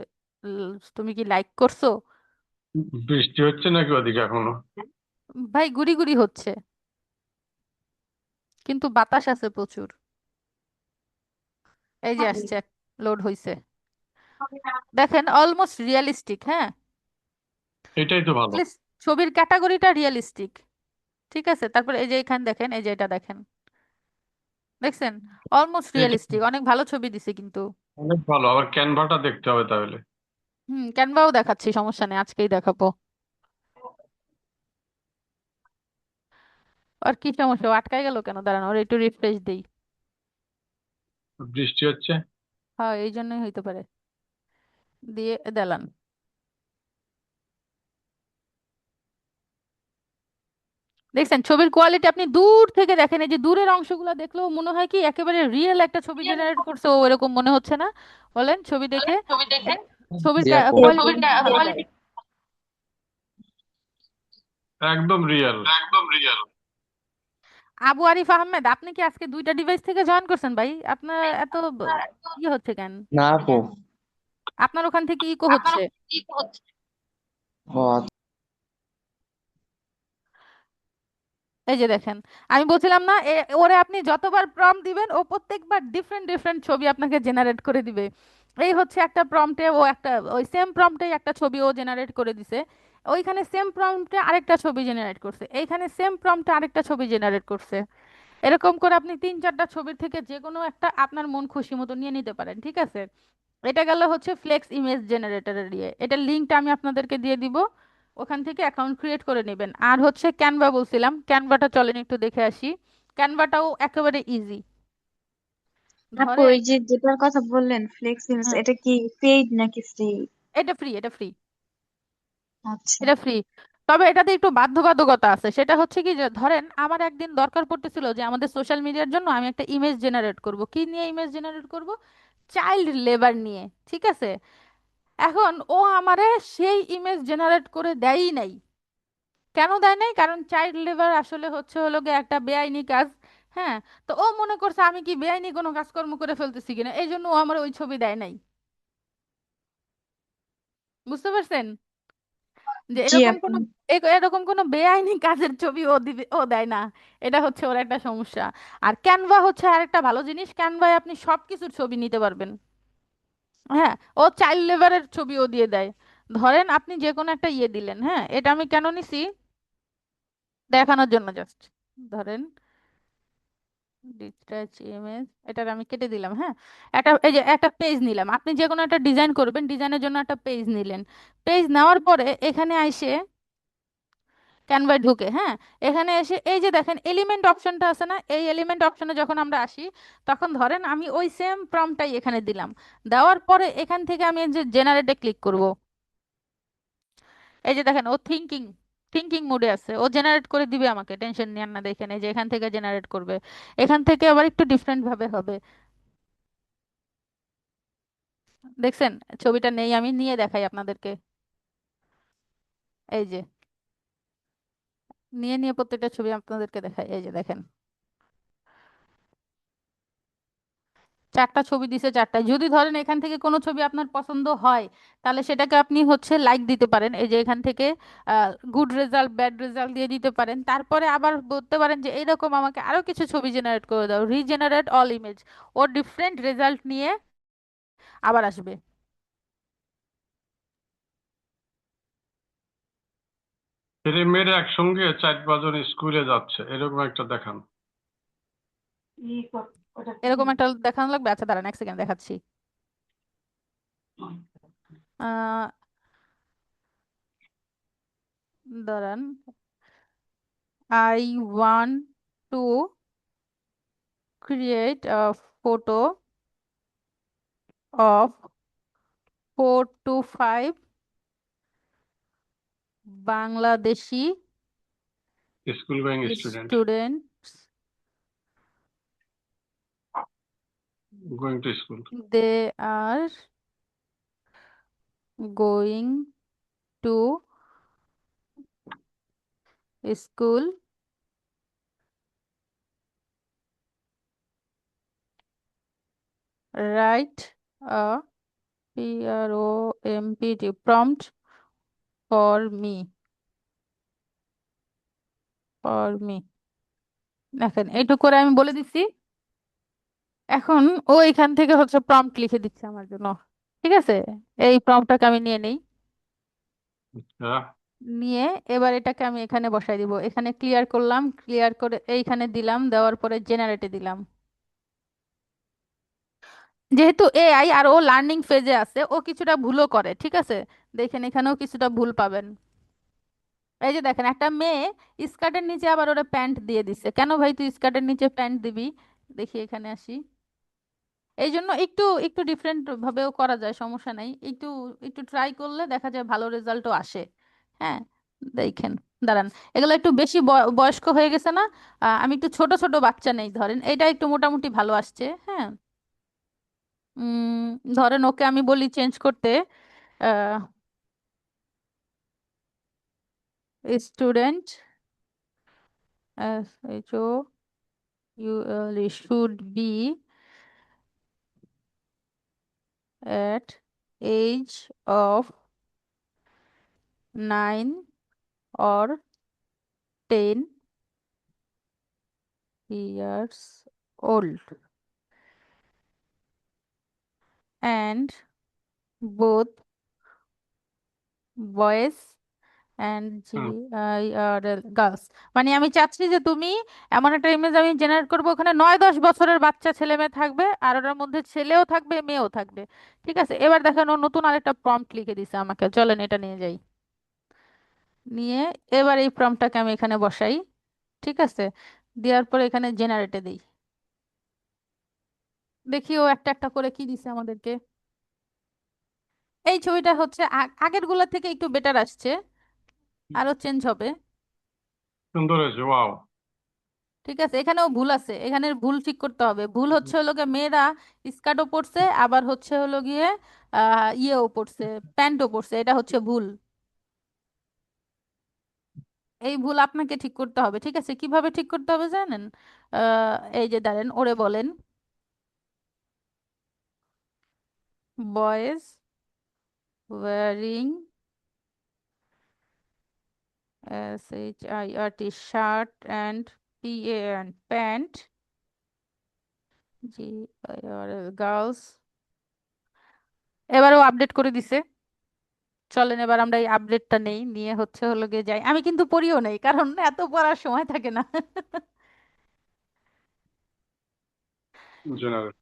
তুমি কি লাইক করছো। বৃষ্টি হচ্ছে নাকি ওদিকে এখনো? ভাই গুড়ি গুড়ি হচ্ছে, কিন্তু বাতাস আছে প্রচুর। এই যে আসছে, লোড হইছে। দেখেন অলমোস্ট রিয়েলিস্টিক, হ্যাঁ। এটাই তো ভালো। At least ছবির ক্যাটাগরিটা রিয়েলিস্টিক, ঠিক আছে। তারপর এই যে এখানে দেখেন, এই যে এটা দেখেন, দেখছেন অলমোস্ট এটা রিয়েলিস্টিক, অনেক ভালো ছবি দিছে কিন্তু। অনেক ভালো, আবার ক্যানভাটা দেখতে হবে তাহলে। ক্যানভাও দেখাচ্ছি, সমস্যা নেই, আজকেই দেখাবো। আর কি সমস্যা, ও আটকায় গেল কেন, দাঁড়ান ওর একটু রিফ্রেশ দেই। বৃষ্টি হচ্ছে। হ্যাঁ এই জন্যই হইতে পারে। দিয়ে দিলাম। দেখছেন ছবির কোয়ালিটি, আপনি দূর থেকে দেখেন, এই যে দূরের অংশগুলো দেখলেও মনে হয় কি একেবারে রিয়েল একটা ছবি জেনারেট করছে ও, এরকম মনে হচ্ছে না? বলেন ছবি দেখে ছবির জি আপু। কোয়ালিটি কিন্তু ভালো দেয়। একদম রিয়েল, একদম রিয়েল। আবু আরিফ আহমেদ, আপনি কি আজকে 2টা ডিভাইস থেকে জয়েন করছেন ভাই? আপনার এত ইয়ে হচ্ছে কেন? না আপু। আপনার ওখান থেকে ইকো হচ্ছে। ও আচ্ছা। এই যে দেখেন, আমি বলছিলাম না ওরে আপনি যতবার প্রম্পট দিবেন ও প্রত্যেকবার ডিফারেন্ট ডিফারেন্ট ছবি আপনাকে জেনারেট করে দিবে। এই হচ্ছে একটা প্রম্পটে ও একটা, ওই সেম প্রম্পটে একটা ছবি ও জেনারেট করে দিছে। ওইখানে সেম প্রম্পটে আরেকটা ছবি জেনারেট করছে, এইখানে সেম প্রম্পটে আরেকটা ছবি জেনারেট করছে। এরকম করে আপনি 3 4টা ছবির থেকে যে কোনো একটা আপনার মন খুশি মতো নিয়ে নিতে পারেন, ঠিক আছে। এটা গেল হচ্ছে ফ্লেক্স ইমেজ জেনারেটরের দিয়ে, এটার লিঙ্কটা আমি আপনাদেরকে দিয়ে দিব, ওখান থেকে অ্যাকাউন্ট ক্রিয়েট করে নেবেন। আর হচ্ছে ক্যানভা বলছিলাম, ক্যানভাটা চলেন একটু দেখে আসি। ক্যানভাটাও একেবারে ইজি। আপু ধরেন, এই যে যেটার কথা বললেন ফ্লেক্স ইমেজ, হ্যাঁ এটা কি পেইড নাকি ফ্রি? এটা ফ্রি, এটা ফ্রি, আচ্ছা। এটা ফ্রি। তবে এটাতে একটু বাধ্যবাধকতা আছে, সেটা হচ্ছে কি যে ধরেন আমার একদিন দরকার পড়তেছিল যে আমাদের সোশ্যাল মিডিয়ার জন্য আমি একটা ইমেজ জেনারেট করব, কি নিয়ে ইমেজ জেনারেট করব, চাইল্ড লেবার নিয়ে, ঠিক আছে। এখন ও আমারে সেই ইমেজ জেনারেট করে দেয়ই নাই। কেন দেয় নাই? কারণ চাইল্ড লেবার আসলে হচ্ছে হলো গিয়ে একটা বেআইনি কাজ, হ্যাঁ। তো ও মনে করছে আমি কি বেআইনি কোনো কাজকর্ম করে ফেলতেছি কিনা, এই জন্য ও আমার ওই ছবি দেয় নাই। বুঝতে পারছেন যে জি এরকম আপু। কোনো এরকম কোনো বেআইনি কাজের ছবি ও দিবে, ও দেয় না। এটা হচ্ছে ওর একটা সমস্যা। আর ক্যানভা হচ্ছে আরেকটা ভালো জিনিস, ক্যানভায় আপনি সবকিছুর ছবি নিতে পারবেন, হ্যাঁ। ও চাইল্ড লেবারের ছবিও দিয়ে দেয়। ধরেন আপনি যে কোনো একটা ইয়ে দিলেন, হ্যাঁ। এটা আমি কেন নিছি, দেখানোর জন্য জাস্ট। ধরেন ডিসট্যাচ ইমেজ, এটার আমি কেটে দিলাম, হ্যাঁ। একটা এই যে একটা পেজ নিলাম, আপনি যে কোনো একটা ডিজাইন করবেন, ডিজাইনের জন্য একটা পেজ নিলেন। পেজ নেওয়ার পরে এখানে এসে ক্যানভায় ঢুকে, হ্যাঁ, এখানে এসে এই যে দেখেন এলিমেন্ট অপশনটা আছে না, এই এলিমেন্ট অপশনে যখন আমরা আসি তখন ধরেন আমি ওই সেম প্রম্পটটাই এখানে দিলাম। দেওয়ার পরে এখান থেকে আমি এই যে জেনারেটে ক্লিক করব। এই যে দেখেন ও থিঙ্কিং থিঙ্কিং মোডে আছে, ও জেনারেট করে দিবে আমাকে, টেনশন নিয়েন না। দেখেন এই যে এখান থেকে জেনারেট করবে, এখান থেকে আবার একটু ডিফারেন্ট ভাবে হবে। দেখছেন ছবিটা নেই, আমি নিয়ে দেখাই আপনাদেরকে। এই যে নিয়ে নিয়ে প্রত্যেকটা ছবি আপনাদেরকে দেখাই, এই যে দেখেন, 4টা ছবি দিছে, 4টায় যদি ধরেন এখান থেকে কোনো ছবি আপনার পছন্দ হয়, তাহলে সেটাকে আপনি হচ্ছে লাইক দিতে পারেন, এই যে এখান থেকে গুড রেজাল্ট, ব্যাড রেজাল্ট দিয়ে দিতে পারেন। তারপরে আবার বলতে পারেন যে এইরকম আমাকে আরো কিছু ছবি জেনারেট করে দাও, রিজেনারেট অল ইমেজ, ও ডিফারেন্ট রেজাল্ট নিয়ে আবার আসবে। ছেলে মেয়েরা একসঙ্গে 4-5 জন স্কুলে যাচ্ছে এরকম একটা দেখান। এরকম একটা দেখানো লাগবে, আচ্ছা দাঁড়ান 1 সেকেন্ড দেখাচ্ছি। আহ দাঁড়ান, I want to create a photo of 4 to 5 Bangladeshi school going student students. Going to school. They are going to school. Write a prompt for me. For me. দেখেন এইটুকু করে আমি বলে দিচ্ছি। এখন ও এখান থেকে হচ্ছে প্রম্পট লিখে দিচ্ছে আমার জন্য, ঠিক আছে? এই প্রম্পটটাকে আমি নিয়ে নেই, হ্যাঁ, নিয়ে এবার এটাকে আমি এখানে বসাই দিব, এখানে ক্লিয়ার করলাম, ক্লিয়ার করে এইখানে দিলাম, দেওয়ার পরে জেনারেটে দিলাম। যেহেতু এআই আর ও লার্নিং ফেজে আছে, ও কিছুটা ভুলও করে, ঠিক আছে? দেখেন এখানেও কিছুটা ভুল পাবেন। এই যে দেখেন একটা মেয়ে স্কার্টের নিচে আবার ওরা প্যান্ট দিয়ে দিছে, কেন ভাই তুই স্কার্টের নিচে প্যান্ট দিবি? দেখি এখানে আসি, এই জন্য একটু একটু ডিফারেন্ট ভাবেও করা যায়, সমস্যা নাই, একটু একটু ট্রাই করলে দেখা যায় ভালো রেজাল্টও আসে। হ্যাঁ, দেখেন, দাঁড়ান, এগুলো একটু বেশি বয়স্ক হয়ে গেছে না? আমি একটু ছোট ছোট বাচ্চা নেই, ধরেন এটা একটু মোটামুটি ভালো আসছে। হ্যাঁ, ধরেন ওকে আমি বলি চেঞ্জ করতে, student you should be at age of 9 or 10 years old, and both boys and girls। মানে আমি চাচ্ছি যে তুমি এমন একটা ইমেজ আমি জেনারেট করবো, ওখানে 9-10 বছরের বাচ্চা ছেলে মেয়ে থাকবে, আর ওটার মধ্যে ছেলেও থাকবে মেয়েও থাকবে। ঠিক আছে, এবার দেখেন ও নতুন আরেকটা প্রম্পট লিখে দিছে আমাকে, চলেন এটা নিয়ে যাই, নিয়ে এবার এই প্রম্পটটাকে আমি এখানে বসাই, ঠিক আছে? দেওয়ার পরে এখানে জেনারেটে দিই, দেখি ও একটা একটা করে কি দিছে আমাদেরকে। এই ছবিটা হচ্ছে আগের গুলা থেকে একটু বেটার আসছে, আরো চেঞ্জ হবে। সুন্দর হয়েছে, ওয়াও। ঠিক আছে, এখানেও ভুল আছে, এখানের ভুল ঠিক করতে হবে। ভুল হচ্ছে হলো গিয়ে মেয়েরা স্কার্টও পরছে, আবার হচ্ছে হলো গিয়ে ইয়েও পরছে, প্যান্টও পরছে, এটা হচ্ছে ভুল। এই ভুল আপনাকে ঠিক করতে হবে, ঠিক আছে? কিভাবে ঠিক করতে হবে জানেন? এই যে দাঁড়ান, ওরে বলেন boys wearing shirt and pant, girls। এবারেও আপডেট করে দিছে, চলেন এবার আমরা এই আপডেটটা নেই, নিয়ে হচ্ছে হলো গিয়ে যাই। আমি কিন্তু পড়িও নেই, কারণ এত পড়ার সময় থাকে না। জেনারেল।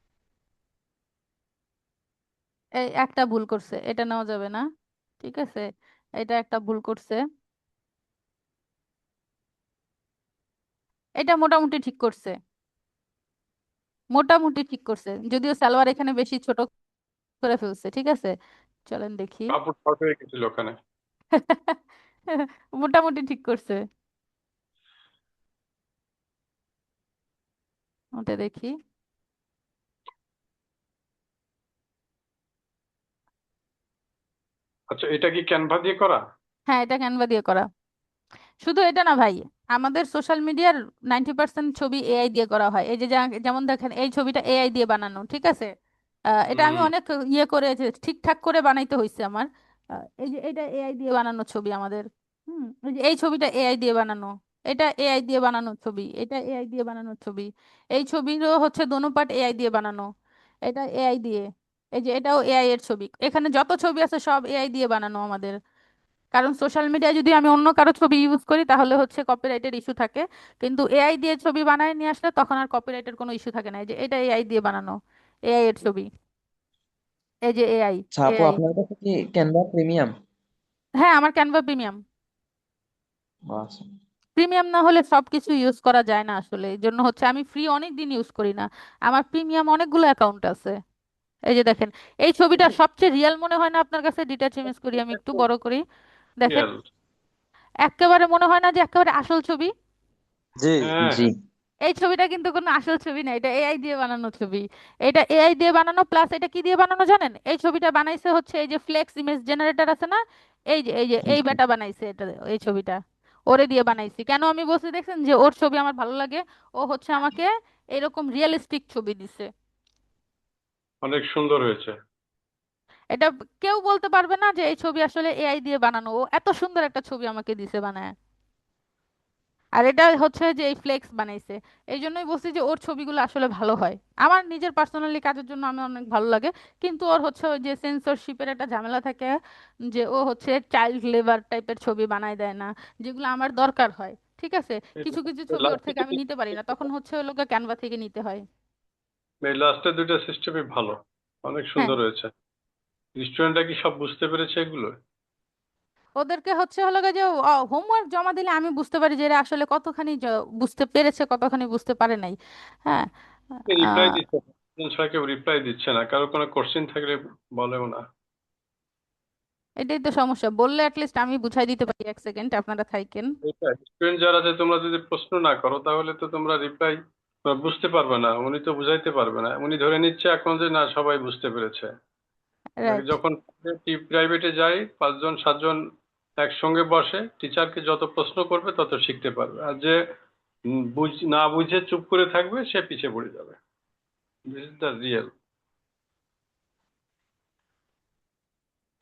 এই একটা ভুল করছে, এটা নেওয়া যাবে না, ঠিক আছে? এটা একটা ভুল করছে, এটা মোটামুটি ঠিক করছে, মোটামুটি ঠিক করছে, যদিও সালোয়ার এখানে বেশি ছোট করে ফেলছে, ঠিক আছে? চলেন দেখি। কাপড় শর্ট হয়ে গেছিল ওখানে। মোটামুটি ঠিক করছে, ওটা দেখি। আচ্ছা, এটা কি ক্যানভা দিয়ে করা? হ্যাঁ, এটা ক্যানভা দিয়ে করা। শুধু এটা না ভাই, আমাদের সোশ্যাল মিডিয়ার 90% ছবি এআই দিয়ে করা হয়। এই যে যেমন দেখেন এই ছবিটা এআই দিয়ে বানানো, ঠিক আছে। এটা আমি হুম। অনেক ইয়ে করে ঠিকঠাক করে বানাইতে হয়েছে আমার। এই যে এটা এআই দিয়ে বানানো ছবি আমাদের। এই যে এই ছবিটা এআই দিয়ে বানানো, এটা এআই দিয়ে বানানো ছবি, এটা এআই দিয়ে বানানো ছবি। এই ছবিরও হচ্ছে দোনো পার্ট এআই দিয়ে বানানো, এটা এআই দিয়ে। এই যে এটাও এআই এর ছবি, এখানে যত ছবি আছে সব এআই দিয়ে বানানো আমাদের। কারণ সোশ্যাল মিডিয়ায় যদি আমি অন্য কারো ছবি ইউজ করি তাহলে হচ্ছে কপিরাইটের ইস্যু থাকে, কিন্তু এআই দিয়ে ছবি বানায় নিয়ে আসলে তখন আর কপিরাইটের কোনো ইস্যু থাকে না। এই যে এটা এআই দিয়ে বানানো, এআই এর ছবি। এই যে এআই, আচ্ছা আপু, এআই। আপনার কাছে কি ক্যানভা প্রিমিয়াম? হ্যাঁ, আমার ক্যানভা প্রিমিয়াম। আচ্ছা। প্রিমিয়াম না হলে সবকিছু ইউজ করা যায় না আসলে, এই জন্য হচ্ছে আমি ফ্রি অনেক দিন ইউজ করি না। আমার প্রিমিয়াম অনেকগুলো অ্যাকাউন্ট আছে। এই যে দেখেন, এই ছবিটা সবচেয়ে রিয়েল মনে হয় না আপনার কাছে? ডিটাচ ইমেজ করি, আমি একটু বড় করি, দেখেন। রিয়েল। একেবারে মনে হয় না যে একেবারে আসল ছবি? জি। হ্যাঁ। জি। এই ছবিটা কিন্তু কোনো আসল ছবি না, এটা এআই দিয়ে বানানো ছবি। এটা এআই দিয়ে বানানো, প্লাস এটা কি দিয়ে বানানো জানেন? এই ছবিটা বানাইছে হচ্ছে এই যে ফ্লেক্স ইমেজ জেনারেটর আছে না, এই জি। বেটা বানাইছে এটা, এই ছবিটা ওরে দিয়ে বানাইছি। কেন আমি বলছি দেখছেন যে ওর ছবি আমার ভালো লাগে? ও হচ্ছে আমাকে এরকম রিয়েলিস্টিক ছবি দিছে। অনেক সুন্দর হয়েছে। এটা কেউ বলতে পারবে না যে এই ছবি আসলে এআই দিয়ে বানানো। ও এত সুন্দর একটা ছবি আমাকে দিছে বানায়। আর এটা হচ্ছে যে এই ফ্লেক্স বানাইছে। এই জন্যই বলছি যে ওর ছবিগুলো আসলে ভালো হয়। আমার নিজের পার্সোনালি কাজের জন্য আমার অনেক ভালো লাগে। কিন্তু ওর হচ্ছে ওই যে সেন্সরশিপের একটা ঝামেলা থাকে, যে ও হচ্ছে চাইল্ড লেবার টাইপের ছবি বানায় দেয় না, যেগুলো আমার দরকার হয়। ঠিক আছে, কিছু কিছু ছবি ওর থেকে আমি নিতে পারি না, তখন হচ্ছে ওই লোকে ক্যানভা থেকে নিতে হয়। এই লাস্টের দুইটা সিস্টেমই ভালো, অনেক হ্যাঁ, সুন্দর হয়েছে। স্টুডেন্টরা কি সব বুঝতে পেরেছে এগুলো? ওদেরকে হচ্ছে হলো গিয়ে যে হোমওয়ার্ক জমা দিলে আমি বুঝতে পারি যে এরা আসলে কতখানি বুঝতে পেরেছে, কতখানি বুঝতে পারে নাই। হ্যাঁ। রিপ্লাই আহ, দিচ্ছে না, student ছাড়া কেউ রিপ্লাই দিচ্ছে না, কারো কোনো কোশ্চেন থাকলে বলেও না। এটাই তো সমস্যা, বললে অ্যাটলিস্ট আমি বুঝাই দিতে পারি, 1 সেকেন্ড আপনারা থাকেন। এটা স্টুডেন্ট যারা আছে, তোমরা যদি প্রশ্ন না করো তাহলে তো তোমরা রিপ্লাই বুঝতে পারবে না, উনি তো বুঝাইতে পারবে না, উনি ধরে নিচ্ছে এখন যে না সবাই বুঝতে পেরেছে। রাইট। যখন প্রাইভেটে যাই 5 জন 7 জন একসঙ্গে বসে, টিচারকে যত প্রশ্ন করবে তত শিখতে পারবে, আর যে না বুঝে চুপ করে থাকবে সে পিছিয়ে পড়ে যাবে। This is the real.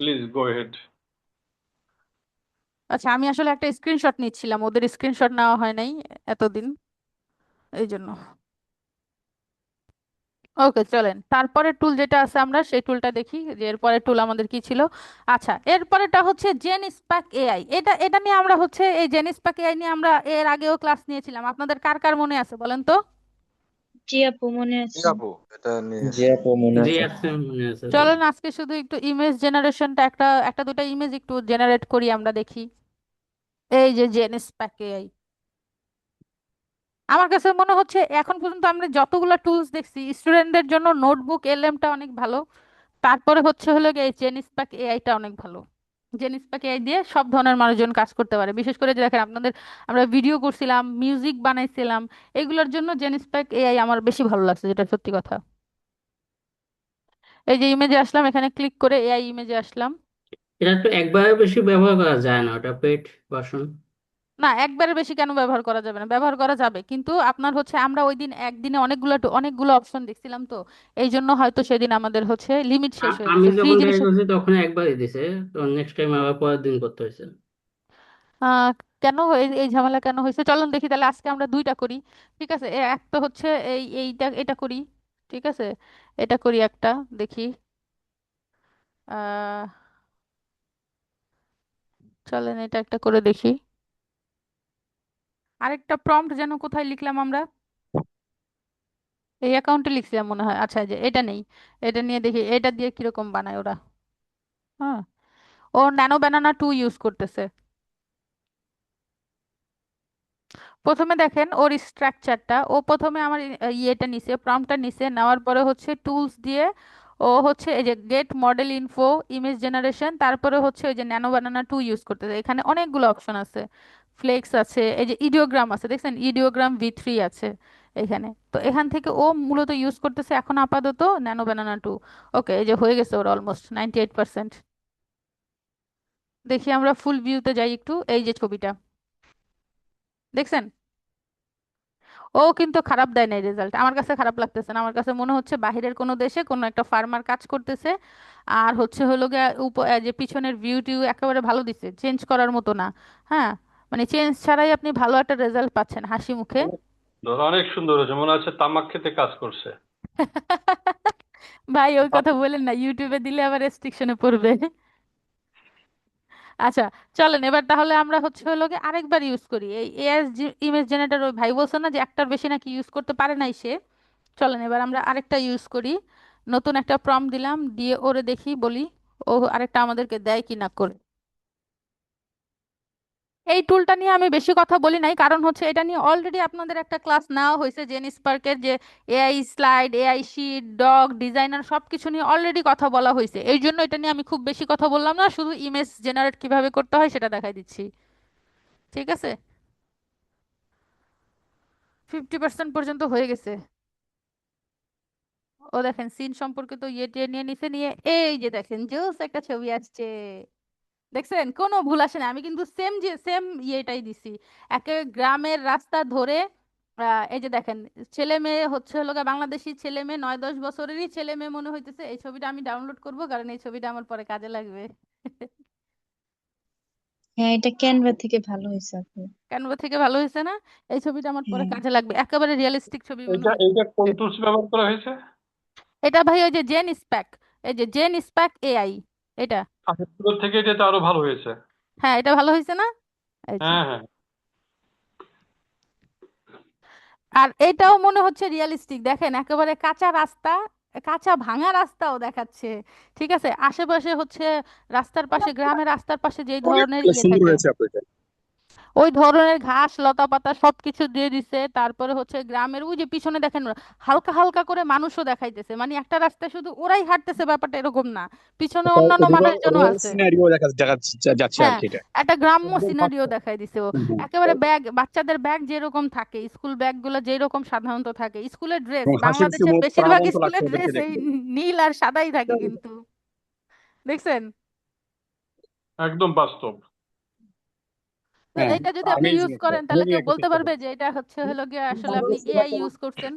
Please go head. আচ্ছা, আমি আসলে একটা স্ক্রিনশট নিচ্ছিলাম, ওদের স্ক্রিনশট নেওয়া হয় নাই এতদিন, এই জন্য। ওকে, চলেন তারপরে টুল যেটা আছে আমরা সেই টুলটা দেখি, যে এরপরে টুল আমাদের কি ছিল। আচ্ছা, এরপরেটা হচ্ছে জেন স্প্যাক এআই। এটা এটা নিয়ে আমরা হচ্ছে এই জেন স্প্যাক এআই নিয়ে আমরা এর আগেও ক্লাস নিয়েছিলাম, আপনাদের কার কার মনে আছে বলেন তো? জি আপু, মনে জি আছে। আপু, এটা জি নিয়েছি। আপু, মনে জি আছে। আছে, মনে আছে তো। চলেন আজকে শুধু একটু ইমেজ জেনারেশনটা, একটা একটা দুটো ইমেজ একটু জেনারেট করি আমরা, দেখি। এই যে জেন স্প্যাক এআই, আমার কাছে মনে হচ্ছে এখন পর্যন্ত আমরা যতগুলো টুলস দেখছি স্টুডেন্টদের জন্য নোটবুক এলএমটা অনেক ভালো। তারপরে হচ্ছে হলো গিয়ে এই জেনিসপ্যাক এআইটা অনেক ভালো। জেনিসপ্যাক এআই দিয়ে সব ধরনের মানুষজন কাজ করতে পারে, বিশেষ করে যে দেখেন আপনাদের, আমরা ভিডিও করছিলাম, মিউজিক বানাইছিলাম, এগুলোর জন্য জেনিসপ্যাক এআই আমার বেশি ভালো লাগছে, যেটা সত্যি কথা। এই যে ইমেজে আসলাম, এখানে ক্লিক করে এআই ইমেজে আসলাম। এটা তো একবারে বেশি ব্যবহার করা যায় না, ওটা পেড ভার্সন। না, একবারে বেশি কেন ব্যবহার করা যাবে না? ব্যবহার করা যাবে, কিন্তু আপনার হচ্ছে আমরা ওই দিন একদিনে অনেকগুলো অপশন দেখছিলাম তো, এই জন্য হয়তো সেদিন আমাদের হচ্ছে লিমিট শেষ হয়ে আমি গেছে ফ্রি যখন ট্রাই জিনিসের। করছি তখন একবারই দিছে, তো নেক্সট টাইম আবার পরের দিন করতে হয়েছে। আহ কেন এই এই ঝামেলা কেন হয়েছে? চলুন দেখি তাহলে, আজকে আমরা দুইটা করি। ঠিক আছে, এক তো হচ্ছে এইটা এটা করি। ঠিক আছে, এটা করি একটা, দেখি। আহ চলেন এটা একটা করে দেখি। আরেকটা প্রম্পট যেন কোথায় লিখলাম আমরা? এই অ্যাকাউন্টে লিখছিলাম মনে হয়। আচ্ছা, এই যে এটা নেই, এটা নিয়ে দেখি এটা দিয়ে কিরকম বানায় ওরা। হ্যাঁ, ও ন্যানো ব্যানানা 2 ইউজ করতেছে। প্রথমে দেখেন ওর স্ট্রাকচারটা, ও প্রথমে আমার ইয়েটা নিছে, প্রম্পটটা নিছে, নেওয়ার পরে হচ্ছে টুলস দিয়ে ও হচ্ছে এই যে get model info, image generation, তারপরে হচ্ছে ওই যে ন্যানো বানানা 2 ইউজ করতেছে। এখানে অনেকগুলো অপশন আছে, ফ্লেক্স আছে, এই যে ইডিওগ্রাম আছে, দেখছেন ইডিওগ্রাম V3 আছে এখানে। তো এখান থেকে ও মূলত ইউজ করতেছে এখন আপাতত ন্যানো বানানা 2। ওকে, এই যে হয়ে গেছে ওর অলমোস্ট 98%। দেখি আমরা ফুল ভিউতে যাই একটু, এই যে ছবিটা দেখছেন, ও কিন্তু খারাপ দেয় নাই রেজাল্ট, আমার কাছে খারাপ লাগতেছে না, আমার কাছে মনে হচ্ছে বাহিরের কোনো দেশে কোনো একটা ফার্মার কাজ করতেছে, আর হচ্ছে হলো গিয়ে যে পিছনের ভিউ টিউ একেবারে ভালো দিছে, চেঞ্জ করার মতো না। হ্যাঁ, মানে চেঞ্জ ছাড়াই আপনি ভালো একটা রেজাল্ট পাচ্ছেন হাসি মুখে। অনেক সুন্দর হয়েছে, মনে হচ্ছে তামাক খেতে কাজ করছে। ভাই ওই কথা বলেন না, ইউটিউবে দিলে আবার রেস্ট্রিকশনে পড়বে। আচ্ছা, চলেন এবার তাহলে আমরা হচ্ছে হলো গিয়ে আরেকবার ইউজ করি এই এআই ইমেজ জেনারেটর। ওই ভাই বলছে না যে একটার বেশি নাকি ইউজ করতে পারে নাই সে। চলেন এবার আমরা আরেকটা ইউজ করি, নতুন একটা প্রম্পট দিলাম, দিয়ে ওরে দেখি বলি ও আরেকটা আমাদেরকে দেয় কি না করে। এই টুলটা নিয়ে আমি বেশি কথা বলি নাই, কারণ হচ্ছে এটা নিয়ে অলরেডি আপনাদের একটা ক্লাস নেওয়া হয়েছে জেন স্পার্কের, যে AI slide, AI sheet, doc designer সব কিছু নিয়ে অলরেডি কথা বলা হয়েছে, এই জন্য এটা নিয়ে আমি খুব বেশি কথা বললাম না, শুধু ইমেজ জেনারেট কিভাবে করতে হয় সেটা দেখাই দিচ্ছি। ঠিক আছে, 50% পর্যন্ত হয়ে গেছে। ও দেখেন সিন সম্পর্কিত ইয়ে টিয়ে নিয়ে নিচে নিয়ে, এই যে দেখেন জোস একটা ছবি আসছে, দেখছেন কোনো ভুল আসে না, আমি কিন্তু সেম যে সেম ইয়েটাই দিছি। একে গ্রামের রাস্তা ধরে এই যে দেখেন, ছেলে মেয়ে হচ্ছে হলো গিয়ে বাংলাদেশি ছেলে মেয়ে, 9-10 বছরেরই ছেলে মেয়ে মনে হইতেছে। এই ছবিটা আমি ডাউনলোড করব, কারণ এই ছবিটা আমার পরে কাজে লাগবে। হ্যাঁ, এটা ক্যানভা থেকে ভালো হয়েছে আপু। ক্যানভা থেকে ভালো হয়েছে না? এই ছবিটা আমার পরে হ্যাঁ। কাজে লাগবে, একেবারে রিয়েলিস্টিক ছবি মনে এইটা হচ্ছে। এইটা কোন টুলস ব্যবহার করা হয়েছে? এটা ভাই ওই যে জেন স্প্যাক, এই যে জেন স্প্যাক এআই, এটা। আগের থেকে এটা তো আরো ভালো হয়েছে। হ্যাঁ, এটা ভালো হয়েছে না? এই যে, হ্যাঁ, হ্যাঁ। আর এটাও মনে হচ্ছে রিয়েলিস্টিক, দেখেন একেবারে কাঁচা রাস্তা, কাঁচা ভাঙা রাস্তাও দেখাচ্ছে। ঠিক আছে, আশেপাশে হচ্ছে রাস্তার পাশে, গ্রামের রাস্তার পাশে যেই অনেক ধরনের ইয়ে সুন্দর থাকে হয়েছে আপু এটা। ওই ধরনের ঘাস লতা পাতা সবকিছু দিয়ে দিছে। তারপরে হচ্ছে গ্রামের ওই যে পিছনে দেখেন হালকা হালকা করে মানুষও দেখাইতেছে, মানে একটা রাস্তায় শুধু ওরাই হাঁটতেছে ব্যাপারটা এরকম না, পিছনে একটা অন্যান্য রুরাল মানুষজনও রুরাল আছে। সিনারিও দেখা যাচ্ছে আর হ্যাঁ, কি এটা। একটা গ্রাম্য একদম সিনারিও বাস্তব। দেখাই দিছে ও। হুম, হুম। একেবারে ব্যাগ, বাচ্চাদের ব্যাগ যেরকম থাকে, স্কুল ব্যাগ গুলো যেরকম সাধারণত থাকে, স্কুলের ড্রেস, এবং হাসি খুশি বাংলাদেশের মুখ, বেশিরভাগ প্রাণবন্ত লাগছে স্কুলের ওদেরকে ড্রেস এই দেখতে। নীল আর সাদাই থাকে কিন্তু, দেখছেন? একদম বাস্তব। তো হ্যাঁ, এইটা যদি আপনি অ্যামেজিং ইউজ একটা, করেন তাহলে মুভি কেউ একটা বলতে চেষ্টা পারবে করছি। যে এটা হচ্ছে হলো গিয়ে আসলে আপনি এআই ইউজ করছেন?